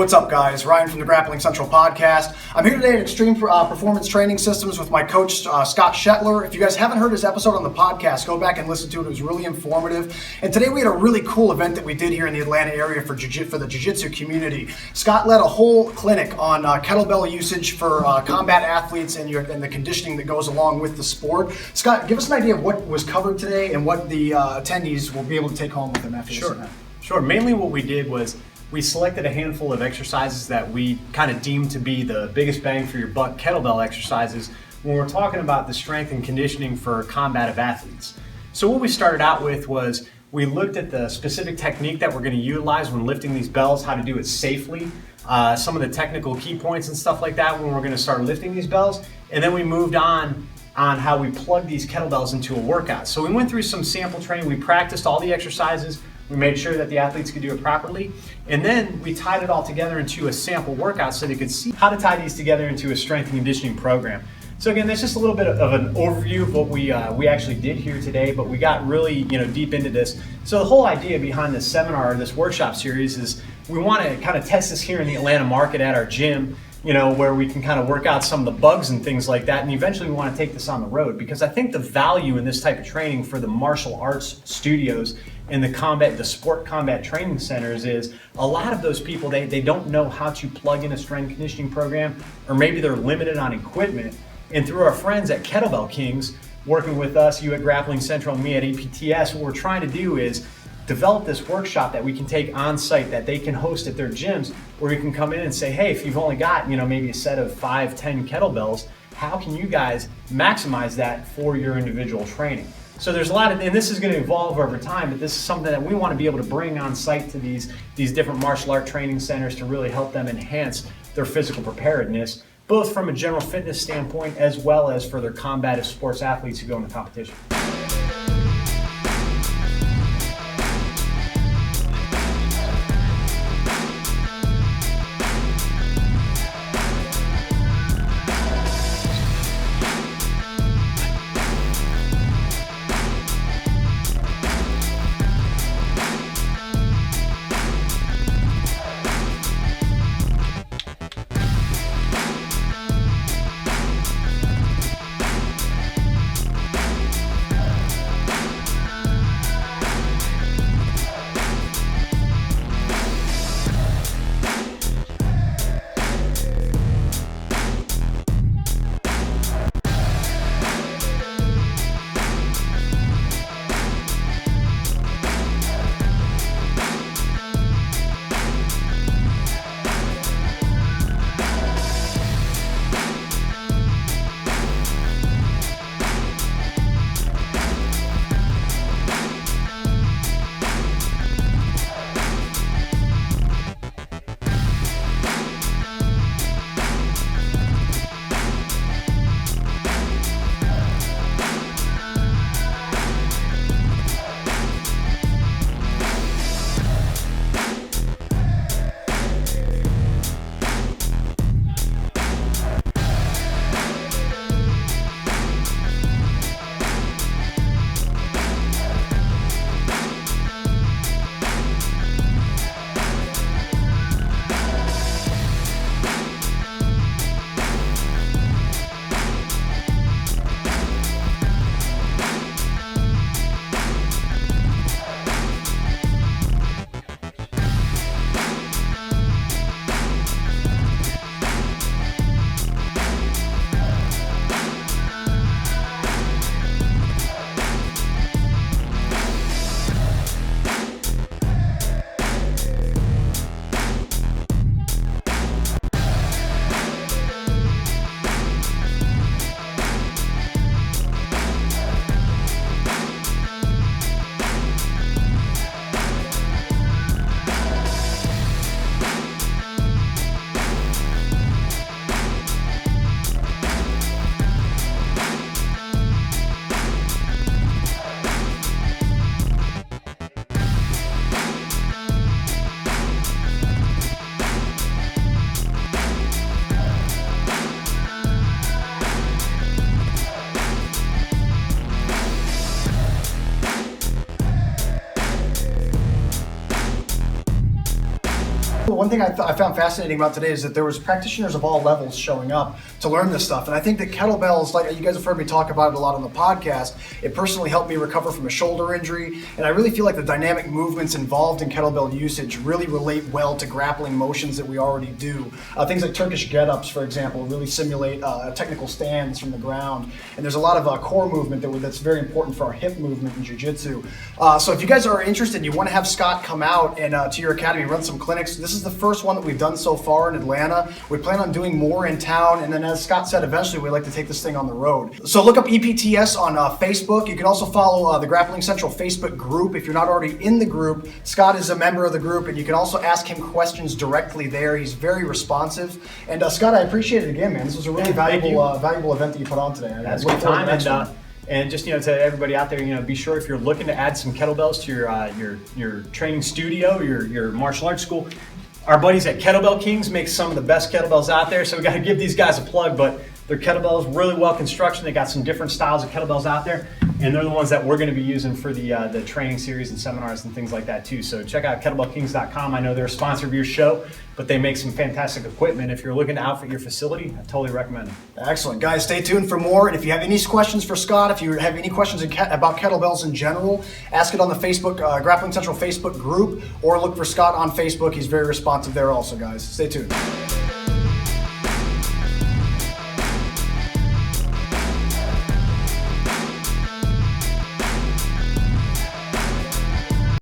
what's up guys? Ryan from the Grappling Central podcast. I'm here today at Extreme Performance Training Systems with my coach, Scott Shetler. If you guys haven't heard his episode on the podcast, go back and listen to it. It was really informative. And today we had a really cool event that we did here in the Atlanta area for the jiu-jitsu community. Scott led a whole clinic on kettlebell usage for combat athletes and the conditioning that goes along with the sport. Scott, give us an idea of what was covered today and what the attendees will be able to take home with them after this event. Sure. Mainly what we did was we selected a handful of exercises that we kind of deemed to be the biggest bang for your buck kettlebell exercises when we're talking about the strength and conditioning for combative athletes. So what we started out with was we looked at the specific technique that we're going to utilize when lifting these bells, how to do it safely, some of the technical key points and stuff like that when we're going to start lifting these bells, and then we moved on how we plug these kettlebells into a workout. So we went through some sample training, we practiced all the exercises, we made sure that the athletes could do it properly, and then we tied it all together into a sample workout so they could see how to tie these together into a strength and conditioning program. So again, that's just a little bit of an overview of what we actually did here today, but we got really deep into this. So the whole idea behind this seminar, this workshop series, is we want to kind of test this here in the Atlanta market at our gym, where we can kind of work out some of the bugs and things like that. And eventually we want to take this on the road, because I think the value in this type of training for the martial arts studios and the sport combat training centers is a lot of those people, they don't know how to plug in a strength and conditioning program, or maybe they're limited on equipment. And through our friends at Kettlebell Kings, working with us, you at Grappling Central and me at APTS, what we're trying to do is develop this workshop that we can take on site, that they can host at their gyms, where you can come in and say, hey, if you've only got maybe a set of 5-10 kettlebells, how can you guys maximize that for your individual training? So there's a lot of, and this is going to evolve over time, but this is something that we want to be able to bring on site to these different martial art training centers to really help them enhance their physical preparedness, both from a general fitness standpoint as well as for their combative sports athletes who go into competition. one thing I found fascinating about today is that there was practitioners of all levels showing up to learn this stuff. And I think that kettlebells, like you guys have heard me talk about it a lot on the podcast, it personally helped me recover from a shoulder injury. And I really feel like the dynamic movements involved in kettlebell usage really relate well to grappling motions that we already do. Things like Turkish get-ups, for example, really simulate technical stands from the ground. And there's a lot of core movement that's very important for our hip movement in jiu-jitsu. So if you guys are interested, you want to have Scott come out and to your academy, run some clinics. This is the first one that we've done so far in Atlanta. We plan on doing more in town, and then as Scott said, eventually we'd like to take this thing on the road. So look up EPTS on Facebook. You can also follow the Grappling Central Facebook group if you're not already in the group. Scott is a member of the group, and you can also ask him questions directly there. He's very responsive. And Scott, I appreciate it again, man. This was a really valuable event that you put on today. That's good time. And just to everybody out there, be sure if you're looking to add some kettlebells to your training studio, your martial arts school. Our buddies at Kettlebell Kings make some of the best kettlebells out there, so we got to give these guys a plug. But their kettlebells really well constructed. They got some different styles of kettlebells out there, and they're the ones that we're going to be using for the training series and seminars and things like that too. So check out kettlebellkings.com. I know they're a sponsor of your show, but they make some fantastic equipment. If you're looking to outfit your facility, I totally recommend it. Excellent. Guys, stay tuned for more. And if you have any questions for Scott, if you have any questions about kettlebells in general, ask it on the Facebook, Grappling Central Facebook group, or look for Scott on Facebook. He's very responsive there also, guys. Stay tuned.